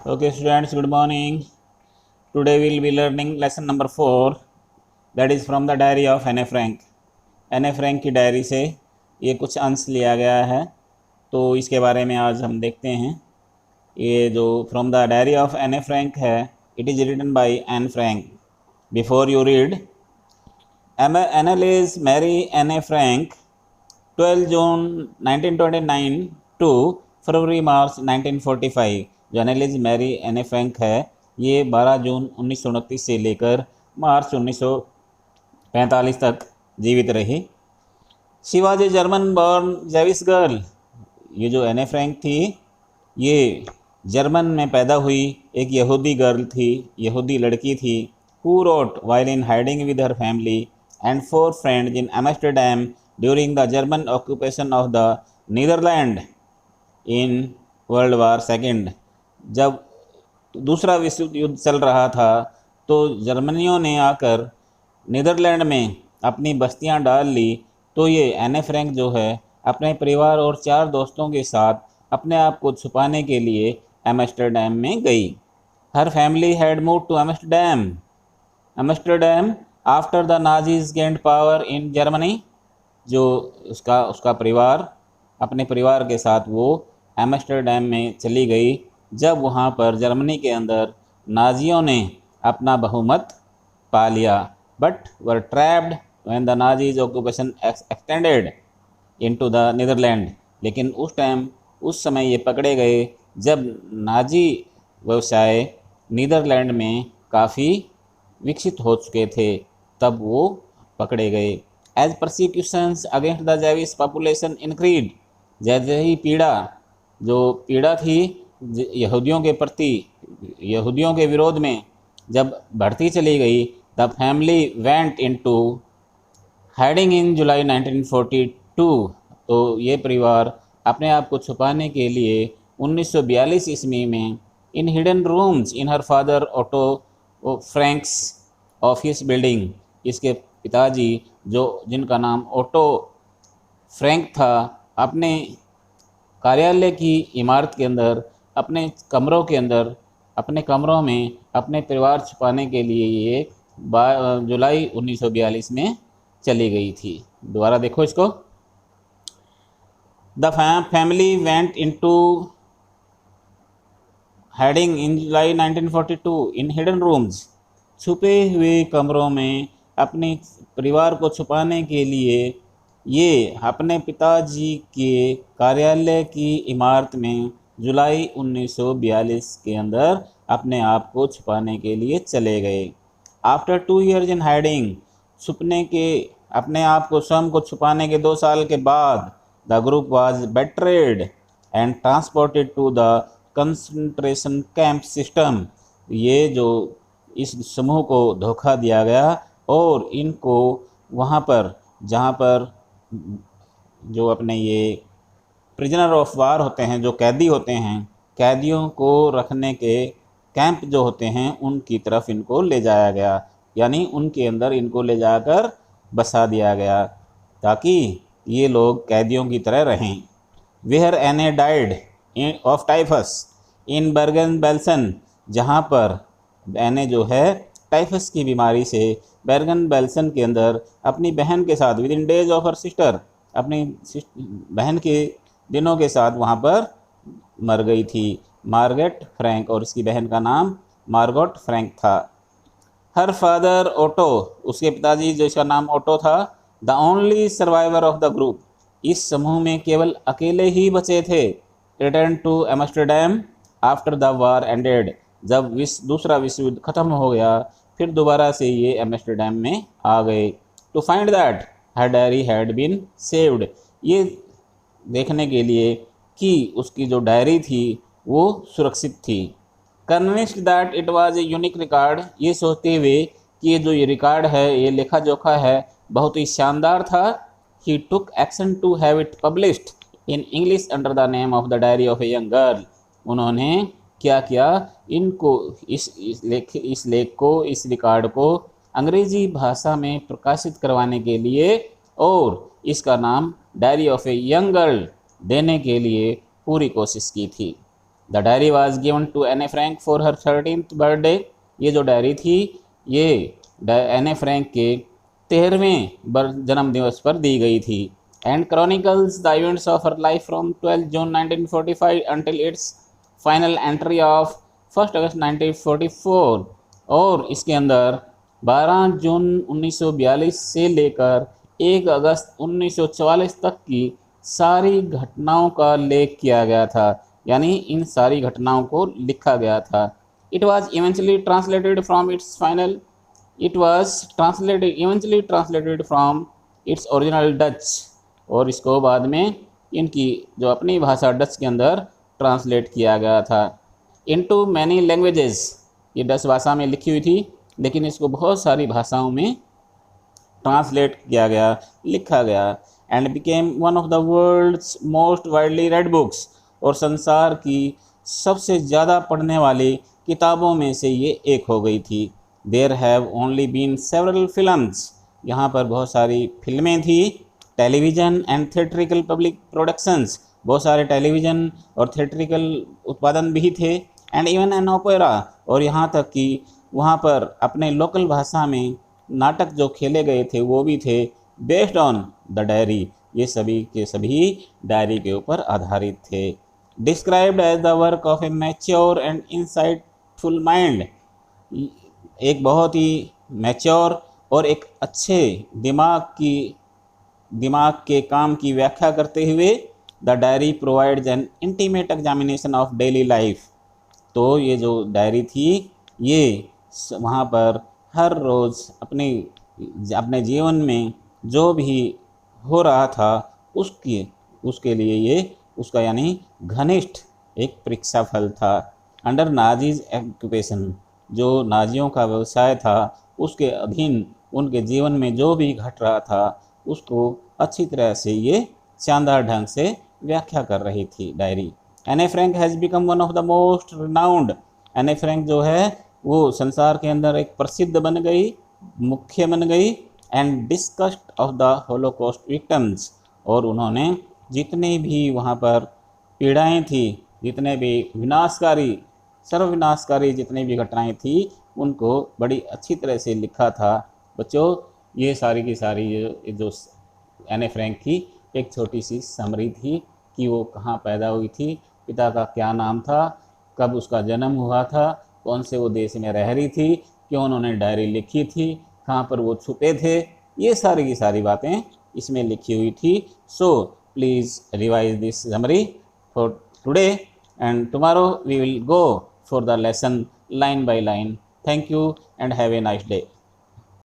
Okay, students, good morning. Today we will be learning lesson number 4, that is from the diary of Anne Frank. Anne Frank की diary से ये कुछ अंश लिया गया है, तो इसके बारे में आज हम देखते हैं। ये जो from the diary of Anne Frank है, it is written by Anne Frank. Before you read, Anneliese Mary Anne Frank, 12 June 1929 to February March 1945। जो एनालिज मैरी एने फ्रैंक है, ये 12 जून 1929 से लेकर मार्च 1945 तक जीवित रही। She was a German born Jewish girl. ये जो एने फ्रैंक थी, ये जर्मन में पैदा हुई एक यहूदी गर्ल थी, यहूदी लड़की थी। Who wrote while in hiding with her family and 4 friends in Amsterdam during the German occupation of the Netherland in world war second. जब दूसरा विश्व युद्ध चल रहा था, तो जर्मनियों ने आकर नीदरलैंड में अपनी बस्तियां डाल ली। तो ये एने फ्रैंक जो है, अपने परिवार और 4 दोस्तों के साथ अपने आप को छुपाने के लिए एम्स्टरडैम में गई। Her family had move to Amsterdam after the Nazis gained power in Germany. जो उसका परिवार, अपने परिवार के साथ वो एम्स्टरडैम में चली गई जब वहाँ पर जर्मनी के अंदर नाजियों ने अपना बहुमत पा लिया। But were trapped when the Nazis occupation extended into the Netherland. लेकिन उस समय ये पकड़े गए जब नाजी व्यवसाय नीदरलैंड में काफ़ी विकसित हो चुके थे, तब वो पकड़े गए। As persecutions against the Jewish population increased. जैसे ही पीड़ा थी यहूदियों के प्रति, यहूदियों के विरोध में जब बढ़ती चली गई, the family went into hiding in July 1942। तो ये परिवार अपने आप को छुपाने के लिए 1942 ईस्वी में in hidden rooms in her father Otto Frank's office building. इसके पिताजी, जिनका नाम ऑटो फ्रैंक था, अपने कार्यालय की इमारत के अंदर, अपने कमरों में अपने परिवार छुपाने के लिए ये जुलाई 1942 में चली गई थी। दोबारा देखो इसको। The family went into hiding in July 1942 in hidden rooms. छुपे हुए कमरों में अपने परिवार को छुपाने के लिए ये अपने पिताजी के कार्यालय की इमारत में जुलाई 1942 के अंदर अपने आप को छुपाने के लिए चले गए। आफ्टर 2 years इन हाइडिंग, अपने आप को स्वयं को छुपाने के 2 साल के बाद, the group was betrayed and transported to the concentration camp system. ये जो इस समूह को धोखा दिया गया और इनको वहाँ पर, जहाँ पर जो अपने ये प्रिजनर ऑफ वार होते हैं, जो कैदी होते हैं, कैदियों को रखने के कैंप जो होते हैं, उनकी तरफ इनको ले जाया गया। यानी उनके अंदर इनको ले जाकर बसा दिया गया ताकि ये लोग कैदियों की तरह रहें। वेयर एने died of typhus in बर्गन Belsen. जहाँ पर एने जो है टाइफस की बीमारी से बर्गन बेल्सन के अंदर अपनी बहन के साथ, with in days of her sister, अपनी बहन के दिनों के साथ वहाँ पर मर गई थी। मार्गेट फ्रैंक, और इसकी बहन का नाम मार्गोट फ्रैंक था। हर फादर ऑटो, उसके पिताजी जो इसका नाम ऑटो था, the only survivor of the group, इस समूह में केवल अकेले ही बचे थे। Return to Amsterdam after the war ended. जब दूसरा विश्व युद्ध खत्म हो गया, फिर दोबारा से ये एम्स्टरडैम में आ गए। To find that her diary had been saved. ये देखने के लिए कि उसकी जो डायरी थी वो सुरक्षित थी। Convinced that it was a unique record. ये सोचते हुए कि ये जो ये रिकॉर्ड है, ये लेखा जोखा है, बहुत ही शानदार था। He took action to have it published in English under the name of the diary of a young girl. उन्होंने क्या किया, इनको इस रिकॉर्ड को अंग्रेजी भाषा में प्रकाशित करवाने के लिए और इसका नाम diary of a young girl देने के लिए पूरी कोशिश की थी। The diary was given to Anne Frank for her 13th birthday. ये जो डायरी थी ये एने फ्रैंक के 13वें जन्म दिवस पर दी गई थी। And chronicles the events of her life from 12 June 1945 until it's final entry of 1 अगस्त 1944। और इसके अंदर 12 जून 1942 से लेकर 1 अगस्त 1944 तक की सारी घटनाओं का उल्लेख किया गया था, यानी इन सारी घटनाओं को लिखा गया था। It was eventually translated from its final it was translated eventually translated from its original Dutch. और इसको बाद में इनकी जो अपनी भाषा डच के अंदर ट्रांसलेट किया गया था इनटू मैनी लैंग्वेजेस। ये डच भाषा में लिखी हुई थी, लेकिन इसको बहुत सारी भाषाओं में ट्रांसलेट किया गया, लिखा गया। And became one of the world's most widely read books. और संसार की सबसे ज़्यादा पढ़ने वाली किताबों में से ये एक हो गई थी। There have only been several films. यहाँ पर बहुत सारी फिल्में थी। Television and theatrical public productions, बहुत सारे टेलीविज़न और थिएट्रिकल उत्पादन भी थे। एंड इवन एन ओपेरा, और यहाँ तक कि वहाँ पर अपने लोकल भाषा में नाटक जो खेले गए थे वो भी थे बेस्ड ऑन द डायरी। ये सभी के सभी डायरी के ऊपर आधारित थे। Described as the work of a mature and insightful mind. एक बहुत ही मैच्योर और एक अच्छे दिमाग के काम की व्याख्या करते हुए the diary provides N intimate examination of daily life. तो ये जो डायरी थी ये वहाँ पर हर रोज़ अपने जीवन में जो भी हो रहा था उसके लिए ये उसका यानी घनिष्ठ एक परीक्षा फल था। अंडर नाजीज ऑक्यूपेशन, जो नाजियों का व्यवसाय था उसके अधीन उनके जीवन में जो भी घट रहा था उसको अच्छी तरह से ये शानदार ढंग से व्याख्या कर रही थी डायरी। एने Frank has become one of the most renowned. एने फ्रैंक जो है वो संसार के अंदर एक प्रसिद्ध बन गई, मुख्य बन गई। And discussed of the Holocaust victims, और उन्होंने जितने भी वहाँ पर पीड़ाएं थी, जितने भी सर्वविनाशकारी जितनी भी घटनाएं थी उनको बड़ी अच्छी तरह से लिखा था। बच्चों ये सारी की सारी जो एने फ्रैंक की एक छोटी सी समरी थी कि वो कहाँ पैदा हुई थी, पिता का क्या नाम था, कब उसका जन्म हुआ था, कौन से वो देश में रह रही थी, क्यों उन्होंने डायरी लिखी थी, कहाँ पर वो छुपे थे, ये सारी की सारी बातें इसमें लिखी हुई थी। So please revise this summary for today and tomorrow we will go for the lesson line by line. Thank you and have a nice day.